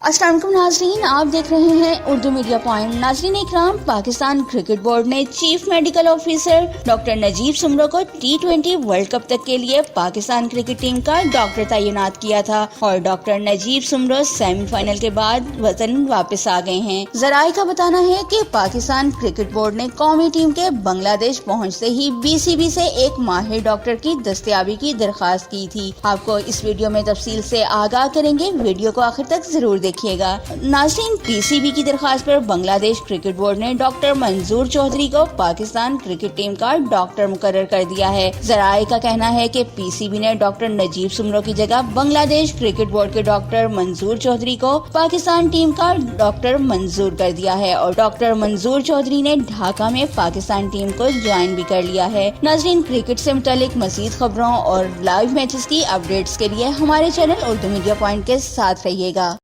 अस्सलाम वालेकुम नाज़रीन, आप देख रहे हैं उर्दू मीडिया पॉइंट। नाज़रीन इकराम, पाकिस्तान क्रिकेट बोर्ड ने chief medical officer doctor Najeeb Soomro को T20 वर्ल्ड कप तक के लिए पाकिस्तान क्रिकेट टीम का डॉक्टर तैनात किया था और डॉक्टर नजीब सुमरो सेमीफाइनल के बाद वतन वापस आ गए हैं। ज़राए का बताना है कि पाकिस्तान क्रिकेट बोर्ड ने कौमी टीम के बांग्लादेश पहुँचते ही BCB से एक माहिर डॉक्टर की दस्तयाबी की दरख्वास्त की थी। आपको इस वीडियो में तफसील से आगाह करेंगे, वीडियो को आखिर तक जरूर देखिएगा। नाज़रीन, PCB की दरख्वास्त पर बांग्लादेश क्रिकेट बोर्ड ने डॉक्टर मंजूर चौधरी को पाकिस्तान क्रिकेट टीम का डॉक्टर मुकर्रर कर दिया है। ज़राए का कहना है कि PCB ने डॉक्टर नजीब सुमरो की जगह बांग्लादेश क्रिकेट बोर्ड के डॉक्टर मंजूर चौधरी को पाकिस्तान टीम का डॉक्टर मंजूर कर दिया है और डॉक्टर मंजूर चौधरी ने ढाका में पाकिस्तान टीम को ज्वाइन भी कर लिया है। नाज़रीन, क्रिकेट से मुतालिक मज़ीद खबरों और लाइव मैचेस की अपडेट्स के लिए हमारे चैनल उर्दू मीडिया पॉइंट के साथ रहिएगा।